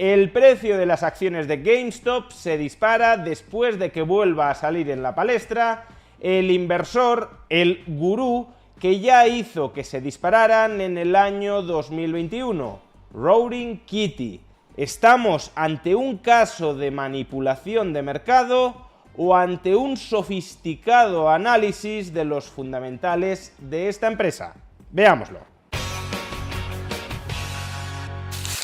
El precio de las acciones de GameStop se dispara después de que vuelva a salir en la palestra el inversor, el gurú, que ya hizo que se dispararan en el año 2021, Roaring Kitty. ¿Estamos ante un caso de manipulación de mercado o ante un sofisticado análisis de los fundamentales de esta empresa? Veámoslo.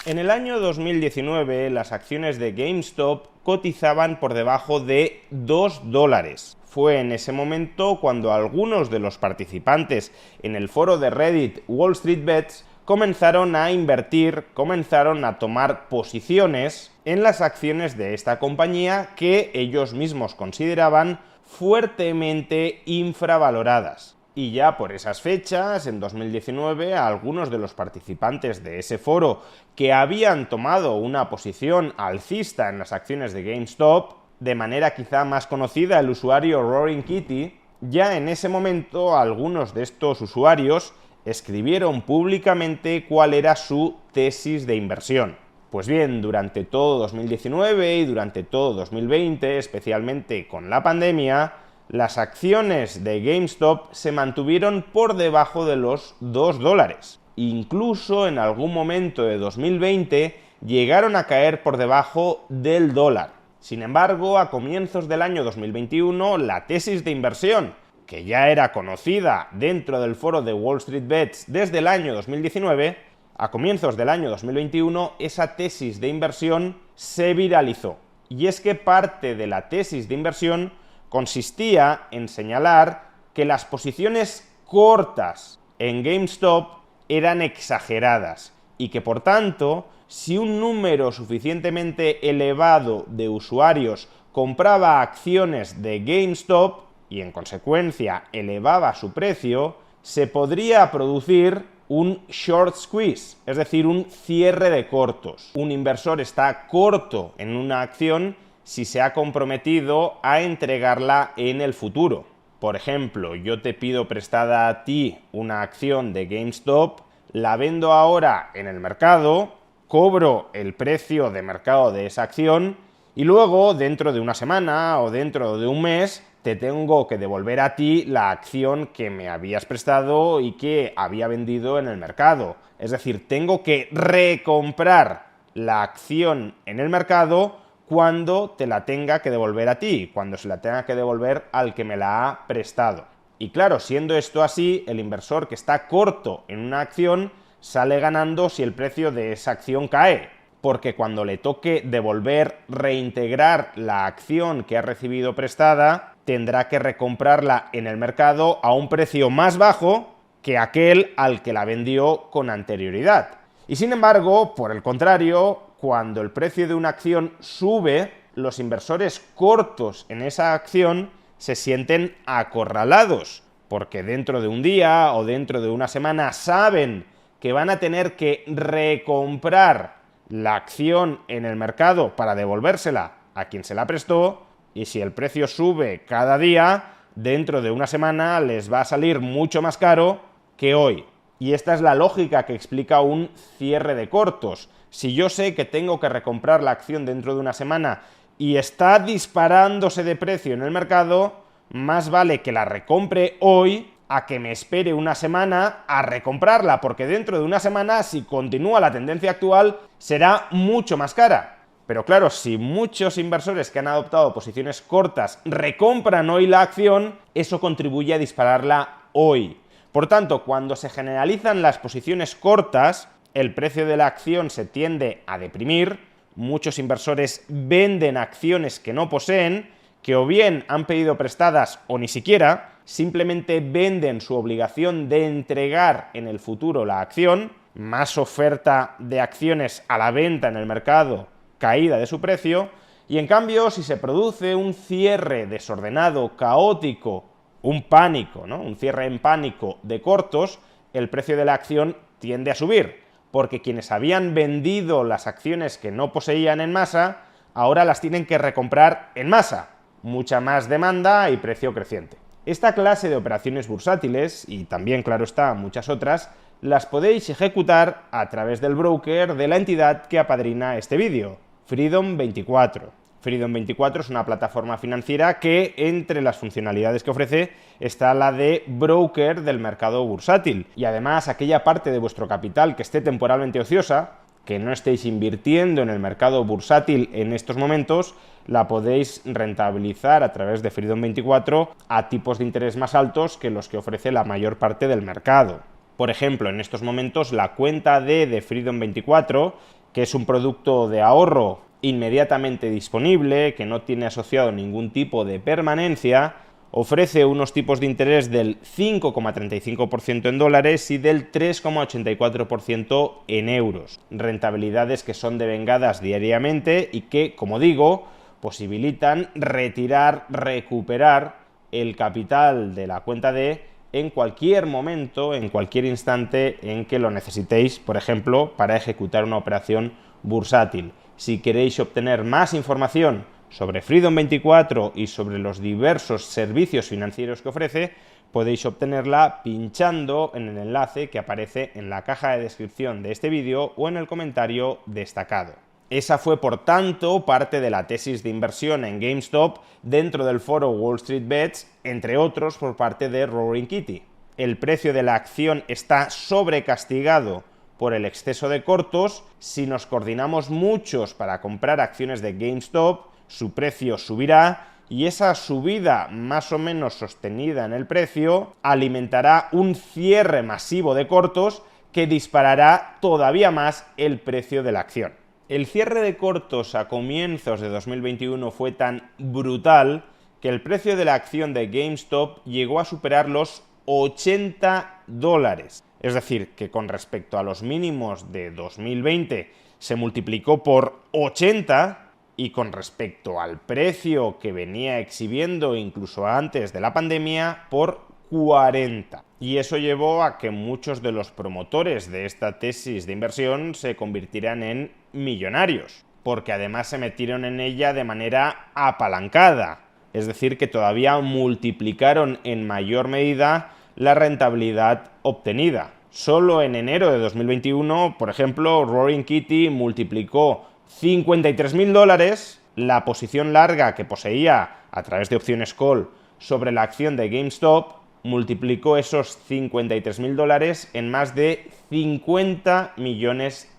En el año 2019, las acciones de GameStop cotizaban por debajo de $2. Fue en ese momento cuando algunos de los participantes en el foro de Reddit Wall Street Bets comenzaron a invertir, comenzaron a tomar posiciones en las acciones de esta compañía que ellos mismos consideraban fuertemente infravaloradas. Y ya por esas fechas, en 2019, algunos de los participantes de ese foro que habían tomado una posición alcista en las acciones de GameStop, de manera quizá más conocida el usuario Roaring Kitty, ya en ese momento algunos de estos usuarios escribieron públicamente cuál era su tesis de inversión. Pues bien, durante todo 2019 y durante todo 2020, especialmente con la pandemia, las acciones de GameStop se mantuvieron por debajo de los $2. Incluso en algún momento de 2020 llegaron a caer por debajo del dólar. Sin embargo, a comienzos del año 2021, la tesis de inversión, que ya era conocida dentro del foro de Wall Street Bets desde el año 2019, a comienzos del año 2021, esa tesis de inversión se viralizó. Y es que parte de la tesis de inversión consistía en señalar que las posiciones cortas en GameStop eran exageradas y que, por tanto, si un número suficientemente elevado de usuarios compraba acciones de GameStop y, en consecuencia, elevaba su precio, se podría producir un short squeeze, es decir, un cierre de cortos. Un inversor está corto en una acción si se ha comprometido a entregarla en el futuro. Por ejemplo, yo te pido prestada a ti una acción de GameStop, la vendo ahora en el mercado, cobro el precio de mercado de esa acción y luego, dentro de una semana o dentro de un mes, te tengo que devolver a ti la acción que me habías prestado y que había vendido en el mercado. Es decir, tengo que recomprar la acción en el mercado cuando te la tenga que devolver a ti, cuando se la tenga que devolver al que me la ha prestado. Y claro, siendo esto así, el inversor que está corto en una acción sale ganando si el precio de esa acción cae, porque cuando le toque devolver, reintegrar la acción que ha recibido prestada, tendrá que recomprarla en el mercado a un precio más bajo que aquel al que la vendió con anterioridad. Y sin embargo, por el contrario, cuando el precio de una acción sube, los inversores cortos en esa acción se sienten acorralados, porque dentro de un día o dentro de una semana saben que van a tener que recomprar la acción en el mercado para devolvérsela a quien se la prestó, y si el precio sube cada día, dentro de una semana les va a salir mucho más caro que hoy. Y esta es la lógica que explica un cierre de cortos. Si yo sé que tengo que recomprar la acción dentro de una semana y está disparándose de precio en el mercado, más vale que la recompre hoy a que me espere una semana a recomprarla, porque dentro de una semana, si continúa la tendencia actual, será mucho más cara. Pero claro, si muchos inversores que han adoptado posiciones cortas recompran hoy la acción, eso contribuye a dispararla hoy. Por tanto, cuando se generalizan las posiciones cortas, el precio de la acción se tiende a deprimir, muchos inversores venden acciones que no poseen, que o bien han pedido prestadas o ni siquiera, simplemente venden su obligación de entregar en el futuro la acción, más oferta de acciones a la venta en el mercado, caída de su precio, y en cambio si se produce un cierre desordenado, caótico, un pánico, ¿no? Un cierre en pánico de cortos, el precio de la acción tiende a subir, porque quienes habían vendido las acciones que no poseían en masa, ahora las tienen que recomprar en masa, mucha más demanda y precio creciente. Esta clase de operaciones bursátiles, y también, claro está, muchas otras, las podéis ejecutar a través del broker de la entidad que apadrina este vídeo, Freedom24. Freedom24 es una plataforma financiera que, entre las funcionalidades que ofrece, está la de broker del mercado bursátil. Y además, aquella parte de vuestro capital que esté temporalmente ociosa, que no estéis invirtiendo en el mercado bursátil en estos momentos, la podéis rentabilizar a través de Freedom24 a tipos de interés más altos que los que ofrece la mayor parte del mercado. Por ejemplo, en estos momentos la cuenta D de Freedom24, que es un producto de ahorro inmediatamente disponible, que no tiene asociado ningún tipo de permanencia, ofrece unos tipos de interés del 5,35% en dólares y del 3,84% en euros. Rentabilidades que son devengadas diariamente y que, como digo, posibilitan recuperar el capital de la cuenta D en cualquier momento, en cualquier instante en que lo necesitéis, por ejemplo, para ejecutar una operación bursátil. Si queréis obtener más información sobre Freedom24 y sobre los diversos servicios financieros que ofrece, podéis obtenerla pinchando en el enlace que aparece en la caja de descripción de este vídeo o en el comentario destacado. Esa fue, por tanto, parte de la tesis de inversión en GameStop dentro del foro Wall Street Bets, entre otros por parte de Roaring Kitty. El precio de la acción está sobrecastigado por el exceso de cortos. Si nos coordinamos muchos para comprar acciones de GameStop, su precio subirá y esa subida más o menos sostenida en el precio alimentará un cierre masivo de cortos que disparará todavía más el precio de la acción. El cierre de cortos a comienzos de 2021 fue tan brutal que el precio de la acción de GameStop llegó a superar los $80. Es decir, que con respecto a los mínimos de 2020 se multiplicó por 80 y con respecto al precio que venía exhibiendo incluso antes de la pandemia por 40. Y eso llevó a que muchos de los promotores de esta tesis de inversión se convirtieran en millonarios, porque además se metieron en ella de manera apalancada, es decir, que todavía multiplicaron en mayor medida la rentabilidad obtenida. Solo en enero de 2021, por ejemplo, Roaring Kitty multiplicó $53.000 la posición larga que poseía a través de opciones call sobre la acción de GameStop, multiplicó esos $53.000 en más de $50 millones.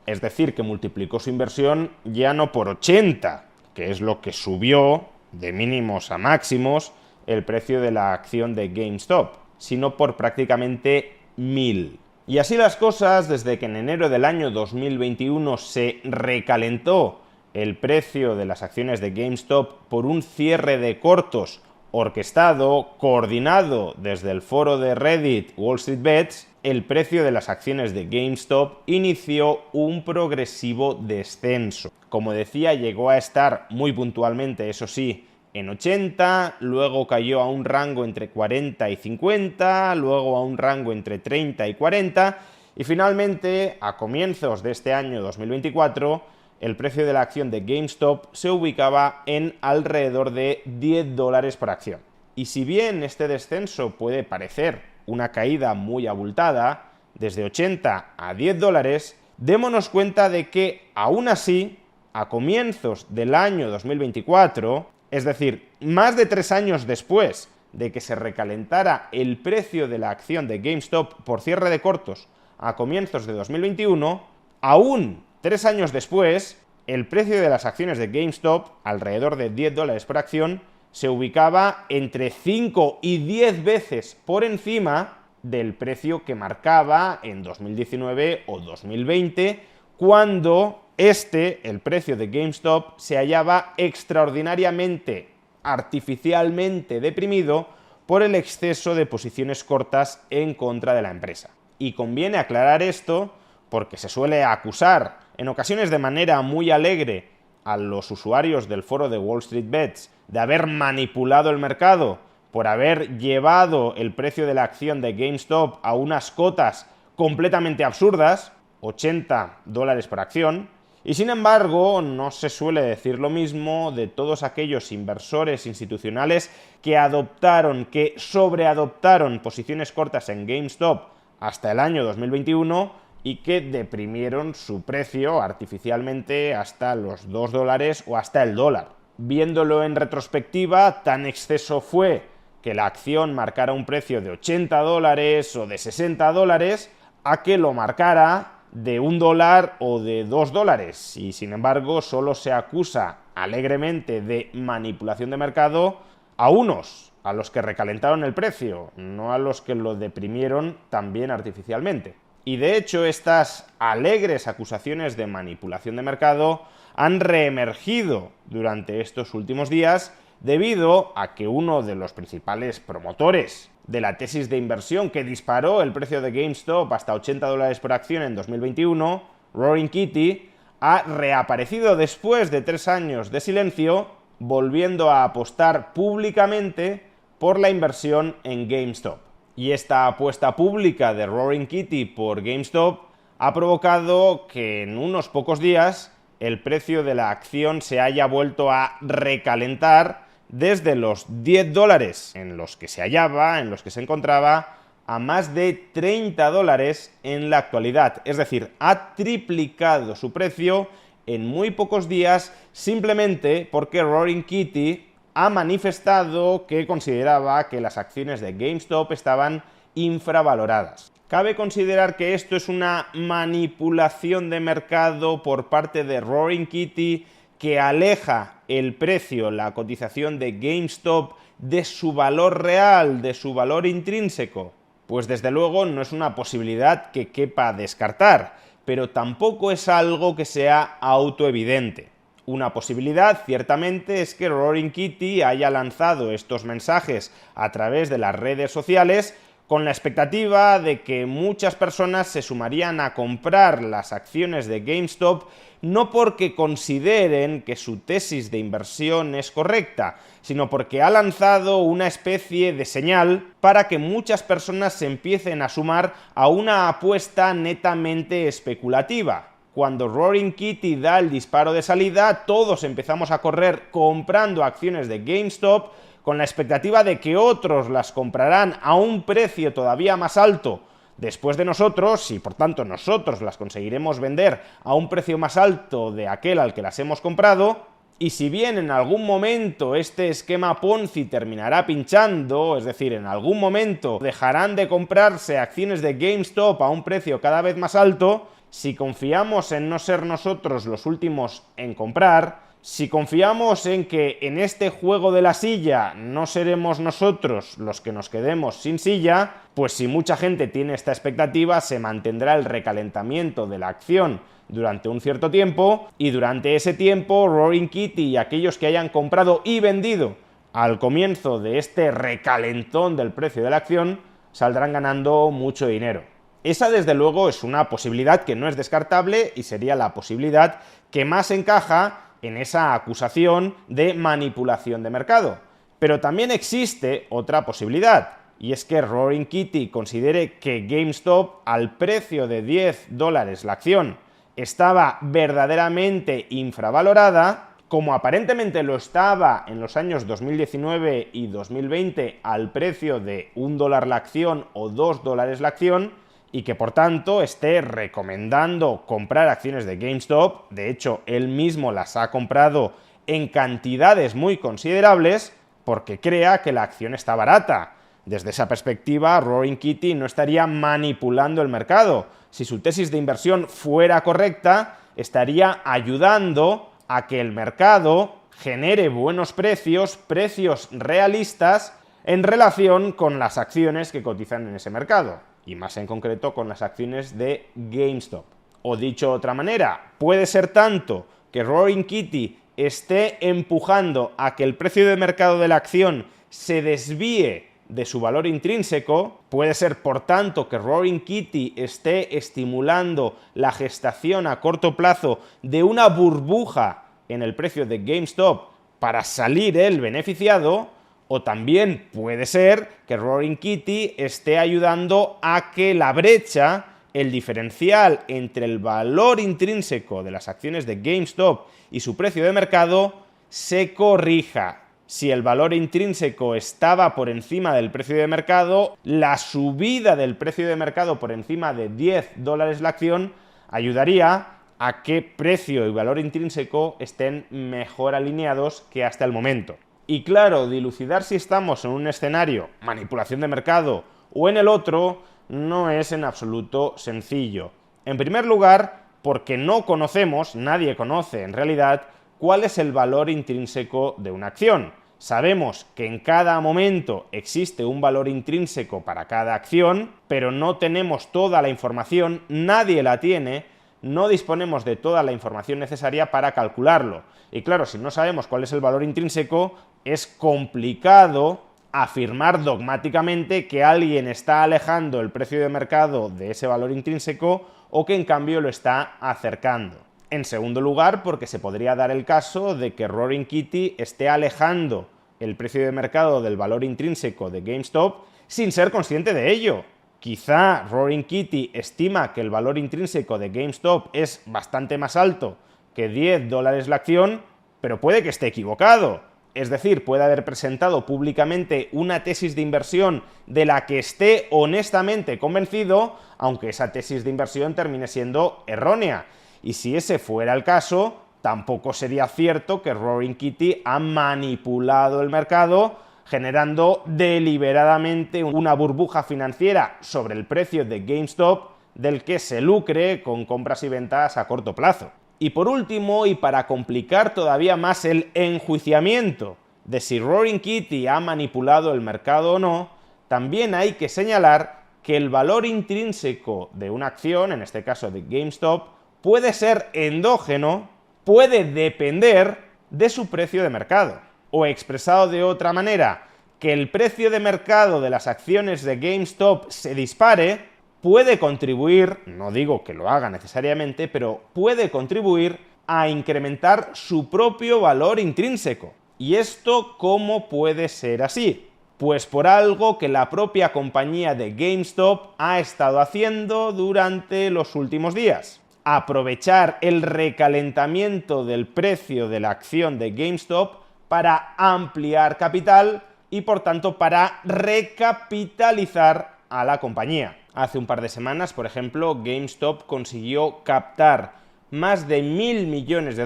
Es decir, que multiplicó su inversión ya no por 80, que es lo que subió de mínimos a máximos el precio de la acción de GameStop, sino por prácticamente 1000. Y así las cosas, desde que en enero del año 2021 se recalentó el precio de las acciones de GameStop por un cierre de cortos orquestado, coordinado desde el foro de Reddit Wall Street Bets, el precio de las acciones de GameStop inició un progresivo descenso. Como decía, llegó a estar muy puntualmente, eso sí, en 80, luego cayó a un rango entre 40 y 50, luego a un rango entre 30 y 40, y finalmente, a comienzos de este año 2024, el precio de la acción de GameStop se ubicaba en alrededor de $10 por acción. Y si bien este descenso puede parecer una caída muy abultada, desde 80 a $10, démonos cuenta de que, aún así, a comienzos del año 2024, es decir, más de 3 años después de que se recalentara el precio de la acción de GameStop por cierre de cortos a comienzos de 2021, aún 3 años después, el precio de las acciones de GameStop, alrededor de $10 por acción, se ubicaba entre 5 y 10 veces por encima del precio que marcaba en 2019 o 2020, cuando el precio de GameStop, se hallaba extraordinariamente, artificialmente deprimido por el exceso de posiciones cortas en contra de la empresa. Y conviene aclarar esto porque se suele acusar, en ocasiones de manera muy alegre, a los usuarios del foro de Wall Street Bets de haber manipulado el mercado por haber llevado el precio de la acción de GameStop a unas cotas completamente absurdas, $80 por acción, y sin embargo no se suele decir lo mismo de todos aquellos inversores institucionales que sobreadoptaron posiciones cortas en GameStop hasta el año 2021 y que deprimieron su precio artificialmente hasta los $2 o hasta el dólar. Viéndolo en retrospectiva, tan exceso fue que la acción marcara un precio de $80 o de $60 a que lo marcara de $1 o de $2, y sin embargo solo se acusa alegremente de manipulación de mercado a unos, a los que recalentaron el precio, no a los que lo deprimieron también artificialmente. Y de hecho estas alegres acusaciones de manipulación de mercado han reemergido durante estos últimos días debido a que uno de los principales promotores de la tesis de inversión que disparó el precio de GameStop hasta $80 por acción en 2021, Roaring Kitty, ha reaparecido después de 3 años de silencio, volviendo a apostar públicamente por la inversión en GameStop. Y esta apuesta pública de Roaring Kitty por GameStop ha provocado que en unos pocos días el precio de la acción se haya vuelto a recalentar desde los $10 en los que se hallaba, en los que se encontraba, a más de $30 en la actualidad. Es decir, ha triplicado su precio en muy pocos días simplemente porque Roaring Kitty ha manifestado que consideraba que las acciones de GameStop estaban infravaloradas. Cabe considerar que esto es una manipulación de mercado por parte de Roaring Kitty que aleja el precio, la cotización de GameStop de su valor real, de su valor intrínseco. Pues desde luego no es una posibilidad que quepa descartar, pero tampoco es algo que sea autoevidente. Una posibilidad, ciertamente, es que Roaring Kitty haya lanzado estos mensajes a través de las redes sociales con la expectativa de que muchas personas se sumarían a comprar las acciones de GameStop no porque consideren que su tesis de inversión es correcta, sino porque ha lanzado una especie de señal para que muchas personas se empiecen a sumar a una apuesta netamente especulativa. Cuando Roaring Kitty da el disparo de salida, todos empezamos a correr comprando acciones de GameStop con la expectativa de que otros las comprarán a un precio todavía más alto después de nosotros, y por tanto nosotros las conseguiremos vender a un precio más alto de aquel al que las hemos comprado. Y si bien en algún momento este esquema Ponzi terminará pinchando, es decir, en algún momento dejarán de comprarse acciones de GameStop a un precio cada vez más alto, si confiamos en no ser nosotros los últimos en comprar, si confiamos en que en este juego de la silla no seremos nosotros los que nos quedemos sin silla, pues si mucha gente tiene esta expectativa, se mantendrá el recalentamiento de la acción durante un cierto tiempo, y durante ese tiempo Roaring Kitty y aquellos que hayan comprado y vendido al comienzo de este recalentón del precio de la acción saldrán ganando mucho dinero. Esa, desde luego, es una posibilidad que no es descartable y sería la posibilidad que más encaja en esa acusación de manipulación de mercado. Pero también existe otra posibilidad, y es que Roaring Kitty considere que GameStop, al precio de $10 la acción, estaba verdaderamente infravalorada, como aparentemente lo estaba en los años 2019 y 2020 al precio de $1 la acción o $2 la acción, y que por tanto esté recomendando comprar acciones de GameStop. De hecho, él mismo las ha comprado en cantidades muy considerables porque crea que la acción está barata. Desde esa perspectiva, Roaring Kitty no estaría manipulando el mercado. Si su tesis de inversión fuera correcta, estaría ayudando a que el mercado genere buenos precios, precios realistas, en relación con las acciones que cotizan en ese mercado, y más en concreto con las acciones de GameStop. O dicho de otra manera, puede ser tanto que Roaring Kitty esté empujando a que el precio de mercado de la acción se desvíe de su valor intrínseco, puede ser por tanto que Roaring Kitty esté estimulando la gestación a corto plazo de una burbuja en el precio de GameStop para salir él beneficiado, o también puede ser que Roaring Kitty esté ayudando a que la brecha, el diferencial entre el valor intrínseco de las acciones de GameStop y su precio de mercado, se corrija. Si el valor intrínseco estaba por encima del precio de mercado, la subida del precio de mercado por encima de $10 la acción ayudaría a que precio y valor intrínseco estén mejor alineados que hasta el momento. Y claro, dilucidar si estamos en un escenario manipulación de mercado o en el otro no es en absoluto sencillo. En primer lugar, porque no conocemos, nadie conoce en realidad, cuál es el valor intrínseco de una acción. Sabemos que en cada momento existe un valor intrínseco para cada acción, pero no tenemos toda la información, nadie la tiene, no disponemos de toda la información necesaria para calcularlo. Y claro, si no sabemos cuál es el valor intrínseco, es complicado afirmar dogmáticamente que alguien está alejando el precio de mercado de ese valor intrínseco o que en cambio lo está acercando. En segundo lugar, porque se podría dar el caso de que Roaring Kitty esté alejando el precio de mercado del valor intrínseco de GameStop sin ser consciente de ello. Quizá Roaring Kitty estima que el valor intrínseco de GameStop es bastante más alto que $10 la acción, pero puede que esté equivocado. Es decir, puede haber presentado públicamente una tesis de inversión de la que esté honestamente convencido, aunque esa tesis de inversión termine siendo errónea. Y si ese fuera el caso, tampoco sería cierto que Roaring Kitty ha manipulado el mercado, generando deliberadamente una burbuja financiera sobre el precio de GameStop del que se lucre con compras y ventas a corto plazo. Y por último, y para complicar todavía más el enjuiciamiento de si Roaring Kitty ha manipulado el mercado o no, también hay que señalar que el valor intrínseco de una acción, en este caso de GameStop, puede ser endógeno, puede depender de su precio de mercado. O expresado de otra manera, que el precio de mercado de las acciones de GameStop se dispare, puede contribuir, no digo que lo haga necesariamente, pero puede contribuir a incrementar su propio valor intrínseco. ¿Y esto cómo puede ser así? Pues por algo que la propia compañía de GameStop ha estado haciendo durante los últimos días. Aprovechar el recalentamiento del precio de la acción de GameStop para ampliar capital y por tanto para recapitalizar a la compañía. Hace un par de semanas, por ejemplo, GameStop consiguió captar más de $1.000 millones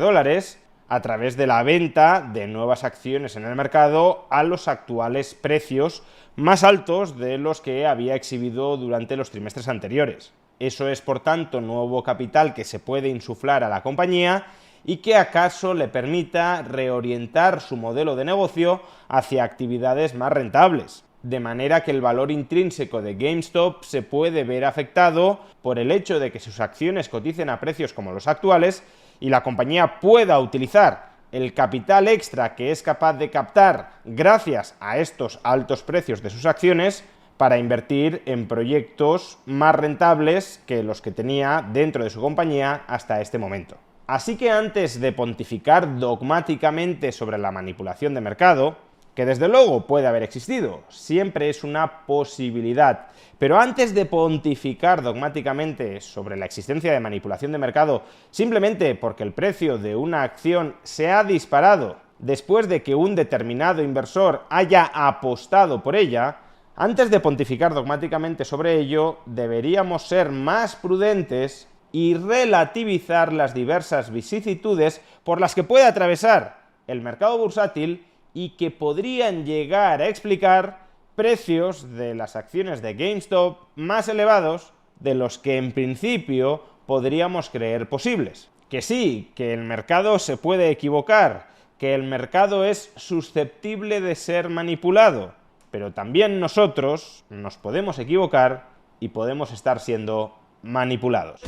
a través de la venta de nuevas acciones en el mercado a los actuales precios más altos de los que había exhibido durante los trimestres anteriores. Eso es, por tanto, nuevo capital que se puede insuflar a la compañía y que acaso le permita reorientar su modelo de negocio hacia actividades más rentables. De manera que el valor intrínseco de GameStop se puede ver afectado por el hecho de que sus acciones coticen a precios como los actuales y la compañía pueda utilizar el capital extra que es capaz de captar gracias a estos altos precios de sus acciones para invertir en proyectos más rentables que los que tenía dentro de su compañía hasta este momento. Así que antes de pontificar dogmáticamente sobre la manipulación de mercado, que desde luego puede haber existido, siempre es una posibilidad, pero antes de pontificar dogmáticamente sobre la existencia de manipulación de mercado simplemente porque el precio de una acción se ha disparado después de que un determinado inversor haya apostado por ella, antes de pontificar dogmáticamente sobre ello, deberíamos ser más prudentes y relativizar las diversas vicisitudes por las que puede atravesar el mercado bursátil y que podrían llegar a explicar precios de las acciones de GameStop más elevados de los que en principio podríamos creer posibles. Que sí, que el mercado se puede equivocar, que el mercado es susceptible de ser manipulado, pero también nosotros nos podemos equivocar y podemos estar siendo manipulados.